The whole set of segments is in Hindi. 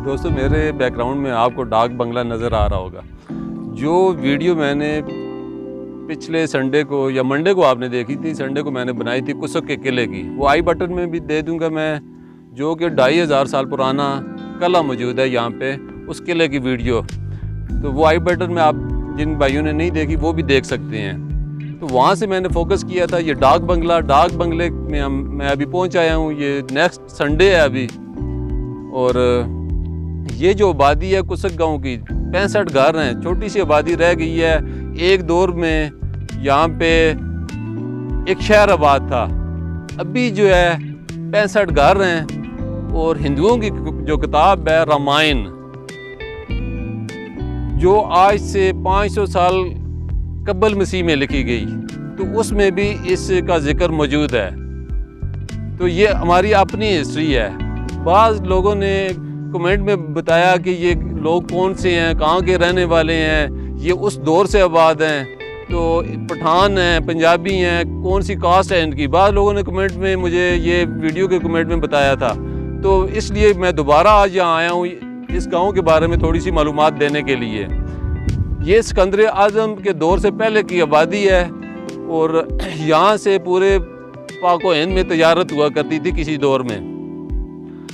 दोस्तों मेरे बैकग्राउंड में आपको डाक बंगला नज़र आ रहा होगा। जो वीडियो मैंने पिछले संडे को या मंडे को आपने देखी थी, संडे को मैंने बनाई थी कुसक के किले की, वो आई बटन में भी दे दूंगा मैं, जो कि 2500 साल पुराना किला मौजूद है यहाँ पे, उस किले की वीडियो। तो वो आई बटन में आप जिन भाइयों ने नहीं देखी वो भी देख सकते हैं। तो वहाँ से मैंने फोकस किया था ये डाक बंगले में मैं अभी पहुँच आया हूँ। ये नेक्स्ट संडे है अभी, और ये जो आबादी है कुसक गांव की 65 घर हैं, छोटी सी आबादी रह गई है। एक दौर में यहाँ पे एक शहर आबाद था, अभी जो है 65 घर हैं। और हिंदुओं की जो किताब है रामायण, जो आज से 500 साल कबल मसीह में लिखी गई, तो उसमें भी इसका जिक्र मौजूद है। तो ये हमारी अपनी हिस्ट्री है। बाज़ लोगों ने कमेंट में बताया कि ये लोग कौन से हैं, कहाँ के रहने वाले हैं, ये उस दौर से आबाद हैं, तो पठान हैं, पंजाबी हैं, कौन सी कास्ट है इनकी। बाज़ लोगों ने कमेंट में मुझे ये वीडियो के कमेंट में बताया था। तो इसलिए मैं दोबारा आज यहाँ आया हूँ इस गांव के बारे में थोड़ी सी मालूमात देने के लिए। ये सिकंदर आज़म के दौर से पहले की आबादी है, और यहाँ से पूरे पाक व हिंद में तजारत हुआ करती थी किसी दौर में।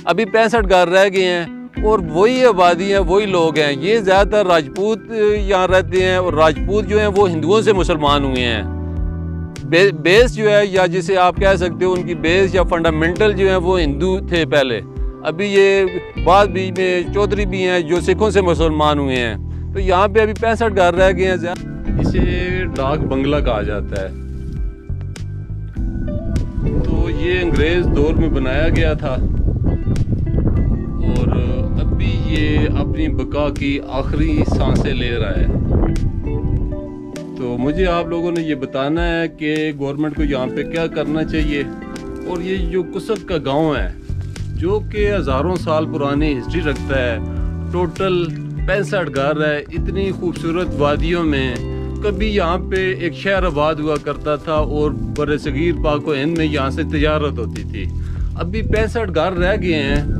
अभी 65 घर रह गए हैं, और वही आबादी है, वही लोग हैं। ये ज़्यादातर राजपूत यहाँ रहते हैं, और राजपूत जो हैं वो हिंदुओं से मुसलमान हुए हैं। बेस जो है, या जिसे आप कह सकते हो उनकी बेस या फंडामेंटल जो है, वो हिंदू थे पहले। अभी ये बाद बीच में चौधरी भी हैं जो सिखों से मुसलमान हुए हैं। तो यहाँ पे अभी 65 घर रह गए हैं। इसे डाक बंगला कहा जाता है। तो ये अंग्रेज़ दौर में बनाया गया था, और अभी ये अपनी बका की आखिरी सांसें ले रहा है। तो मुझे आप लोगों ने ये बताना है कि गवर्नमेंट को यहाँ पे क्या करना चाहिए। और ये जो कुसक का गांव है, जो कि हज़ारों साल पुरानी हिस्ट्री रखता है, टोटल 65 घर है, इतनी खूबसूरत वादियों में। कभी यहाँ पे एक शहर आबाद हुआ करता था, और बड़े सगीर पाक व हिंद में यहाँ से तजारत होती थी। अभी 65 घर रह गए हैं,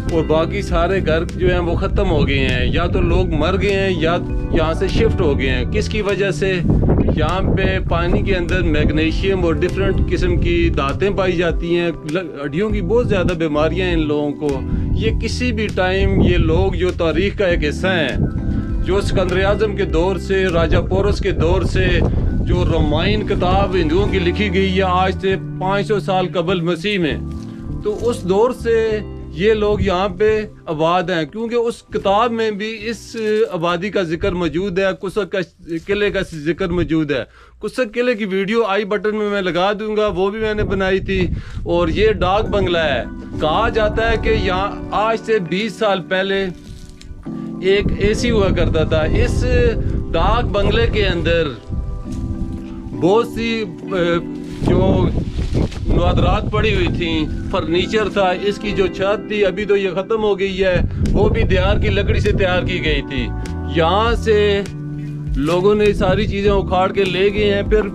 और बाकी सारे घर जो हैं वो ख़त्म हो गए हैं। या तो लोग मर गए हैं, या यहाँ से शिफ्ट हो गए हैं। किसकी वजह से? यहाँ पे पानी के अंदर मैग्नीशियम और डिफरेंट किस्म की धातें पाई जाती हैं। हड्डियों की बहुत ज़्यादा बीमारियाँ हैं इन लोगों को। ये किसी भी टाइम, ये लोग जो तारीख़ का एक हिस्सा हैं, जो सिकंदर आज़म के दौर से, राजा पोरस के दौर से, जो रामायण किताब हिंदुओं की लिखी गई है आज से 500 साल कबल मसीह में, तो उस दौर से ये लोग यहाँ पे आबाद हैं। क्योंकि उस किताब में भी इस आबादी का जिक्र मौजूद है, कुसक का किले का जिक्र मौजूद है। कुसक किले की वीडियो आई बटन में मैं लगा दूंगा, वो भी मैंने बनाई थी। और ये डाक बंगला है। कहा जाता है कि यहाँ आज से 20 साल पहले एक एसी हुआ करता था। इस डाक बंगले के अंदर बहुत सी जो नवादरात पड़ी हुई थी, फर्नीचर था, इसकी जो छत थी अभी तो ये ख़त्म हो गई है, वो भी दियार की लकड़ी से तैयार की गई थी। यहाँ से लोगों ने सारी चीज़ें उखाड़ के ले गए हैं। फिर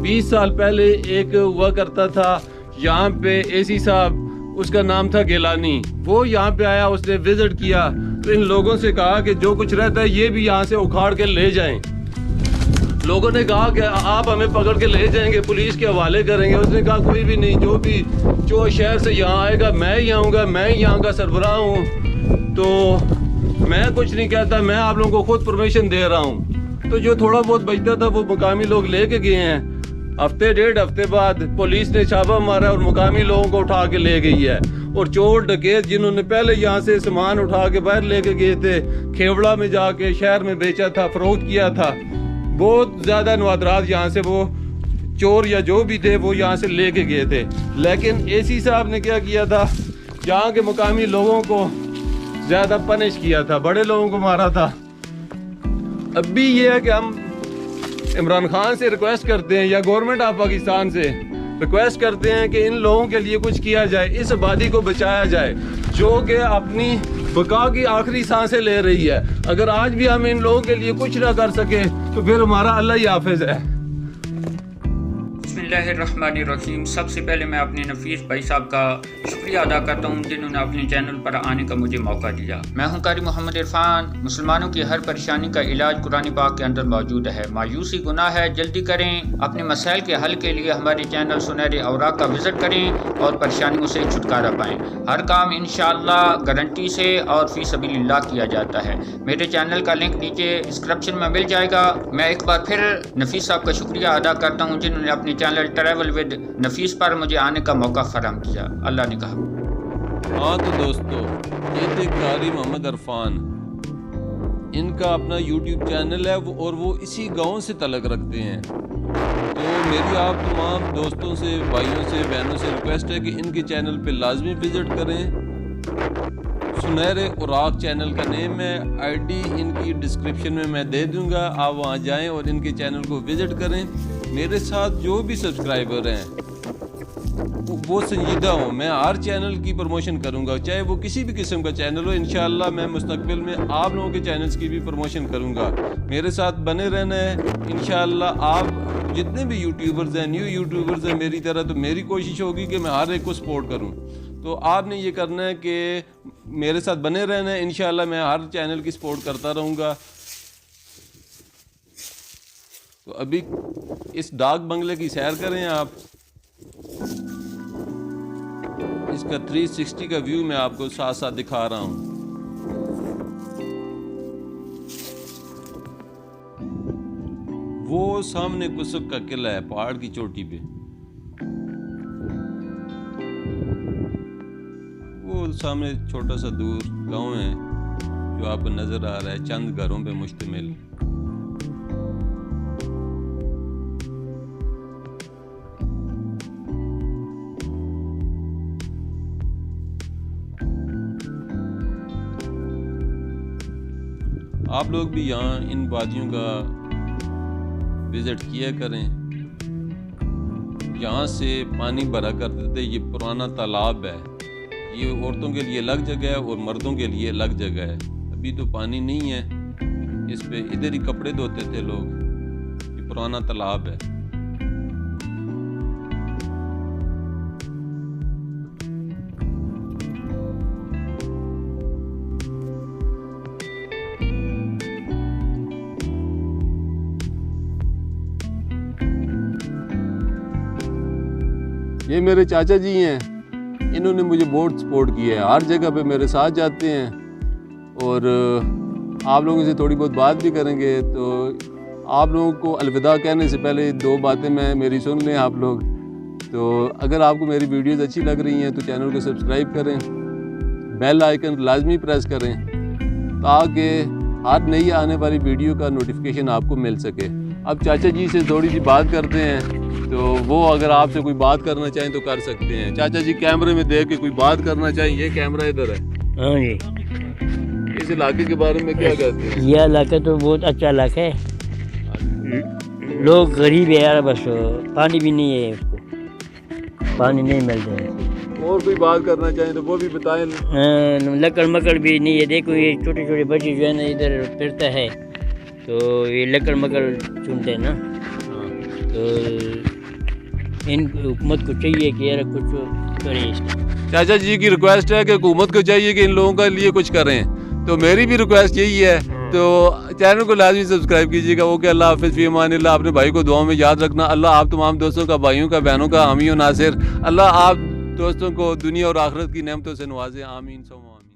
20 साल पहले एक हुआ करता था यहाँ पे एसी साहब, उसका नाम था गिलानी। वो यहाँ पे आया, उसने विजिट किया, तो इन लोगों से कहा कि जो कुछ रहता है ये भी यहाँ से उखाड़ के ले जाएं। लोगों ने कहा कि आप हमें पकड़ के ले जाएंगे, पुलिस के हवाले करेंगे। उसने कहा कोई भी नहीं, जो शहर से यहाँ आएगा मैं ही आऊँगा, मैं ही यहाँ का सरबराह हूँ, तो मैं कुछ नहीं कहता, मैं आप लोगों को खुद परमिशन दे रहा हूँ। तो जो थोड़ा बहुत बचता था वो मुकामी लोग लेके गए हैं। हफ्ते 1.5 हफ्ते बाद पुलिस ने छापा मारा और मुकामी लोगों को उठा के ले गई है। और चोर डकैत जिन्होंने पहले यहाँ से सामान उठा के बाहर लेके गए थे, खेवड़ा में जाके शहर में बेचा था, फरोख्त किया था, बहुत ज़्यादा नवादरात यहाँ से वो चोर या जो भी थे वो यहाँ से लेके गए थे। लेकिन एसी साहब ने क्या किया था, यहाँ के मुकामी लोगों को ज़्यादा पनिश किया था, बड़े लोगों को मारा था। अभी ये है कि हम इमरान खान से रिक्वेस्ट करते हैं, या गवर्नमेंट ऑफ पाकिस्तान से रिक्वेस्ट करते हैं कि इन लोगों के लिए कुछ किया जाए, इस आबादी को बचाया जाए जो कि अपनी बका की आखिरी सांसें ले रही है। अगर आज भी हम इन लोगों के लिए कुछ ना कर सके तो फिर हमारा अल्लाह ही हाफिज है। बिस्मिल्लाहिर्रहमानिर्रहीम। सबसे पहले मैं अपने नफीस भाई साहब का शुक्रिया अदा करता हूँ जिन्होंने अपने चैनल पर आने का मुझे मौका दिया। मैं हूँ कारी मोहम्मद इरफान। मुसलमानों की हर परेशानी का इलाज कुरान पाक के अंदर मौजूद है। मायूसी गुनाह है, जल्दी करें। अपने मसाइल के हल के लिए हमारे चैनल सुनहरे औराक का विजिट करें और परेशानियों से छुटकारा पाएँ। हर काम इंशाअल्लाह गारंटी से और फी सबीलिल्लाह किया जाता है। मेरे चैनल का लिंक नीचे डिस्क्रिप्शन में मिल जाएगा। मैं एक बार फिर नफीस साहब का शुक्रिया अदा करता हूँ जिन्होंने अपने चैनल ट्रैवल विद नफीस पर मुझे आने का मौका फराहम किया। अल्लाह ने कहा। हाँ तो दोस्तों, ये थे कारी मोहम्मद इरफान। इनका अपना YouTube चैनल है और वो इसी गांव से तलक रखते हैं। तो मेरी आप तमाम दोस्तों से, भाइयों से, बहनों से रिक्वेस्ट है कि इनके चैनल पे लाजमी विज़िट करें। सुनहरे औराक चैनल का नेम है। ID इनकी डिस्क्रिप्शन में मैं दे दूंगा, आप वहाँ जाएं और इनके चैनल को विज़िट करें। मेरे साथ जो भी सब्सक्राइबर हैं वो संजीदा हो। मैं हर चैनल की प्रमोशन करूंगा, चाहे वो किसी भी किस्म का चैनल हो। इंशाअल्लाह मैं मुस्तकबिल में आप लोगों के चैनल्स की भी प्रमोशन करूंगा। मेरे साथ बने रहना है इंशाअल्लाह। आप जितने भी यूट्यूबर्स हैं, न्यू यूट्यूबर्स हैं मेरी तरह, तो मेरी कोशिश होगी कि मैं हर एक को सपोर्ट करूं। तो आपने ये करना है कि मेरे साथ बने रहना है। इंशाअल्लाह मैं हर चैनल की सपोर्ट करता रहूँगा। तो अभी इस डाक बंगले की सैर करें आप। इसका 360 का व्यू मैं आपको साथ साथ दिखा रहा हूँ। वो सामने कुसुक का किला है पहाड़ की चोटी पे। वो सामने छोटा सा दूर गांव है जो आपको नजर आ रहा है, चंद घरों पे मुश्तमिल। आप लोग भी यहाँ इन वादियों का विज़िट किया करें। यहाँ से पानी भरा करते थे। ये पुराना तालाब है। ये औरतों के लिए अलग जगह है और मर्दों के लिए अलग जगह है। अभी तो पानी नहीं है इस पे, इधर ही कपड़े धोते थे लोग। ये पुराना तालाब है। ये मेरे चाचा जी हैं। इन्होंने मुझे बहुत सपोर्ट किया है, हर जगह पे मेरे साथ जाते हैं। और आप लोगों से थोड़ी बहुत बात भी करेंगे। तो आप लोगों को अलविदा कहने से पहले दो बातें मेरी सुन लें आप लोग। तो अगर आपको मेरी वीडियोस अच्छी लग रही हैं तो चैनल को सब्सक्राइब करें, बेल आइकन लाजमी प्रेस करें ताकि हर नई आने वाली वीडियो का नोटिफिकेशन आपको मिल सके। अब चाचा जी से थोड़ी सी बात करते हैं। तो वो अगर आपसे कोई बात करना चाहें तो कर सकते हैं। चाचा जी कैमरे में देख के कोई बात करना चाहें। ये कैमरा इधर है। हाँ जी। इस इलाके के बारे में क्या कहते हैं? यह इलाका तो बहुत अच्छा इलाका है। लोग गरीब है यार, बस पानी भी नहीं है, उसको पानी नहीं मिलता है। और कोई बात करना चाहें तो वो भी बताएं। लकड़ मकड़ भी नहीं है। देखो ये छोटे छोटे बच्चे जो है ना इधर फिरता है, तो ये लकड़ मकड़ चुनते हैं ना। तो इन हुकूमत को चाहिए कि यार कुछ करे इसका। चाचा जी की रिक्वेस्ट है कि हुकूमत को चाहिए कि इन लोगों के लिए कुछ करें। तो मेरी भी रिक्वेस्ट यही है। तो चैनल को लाजमी सब्सक्राइब कीजिएगा। ओके, अल्लाह हाफिज़, फी अमानिल्लाह। अपने भाई को दुआ में याद रखना। अल्लाह आप तमाम दोस्तों का, भाइयों का, बहनों का हामी और नासिर। अल्लाह आप दोस्तों को दुनिया और आखिरत की नेमतों से नवाजे। आमीन सुम्मा आमीन।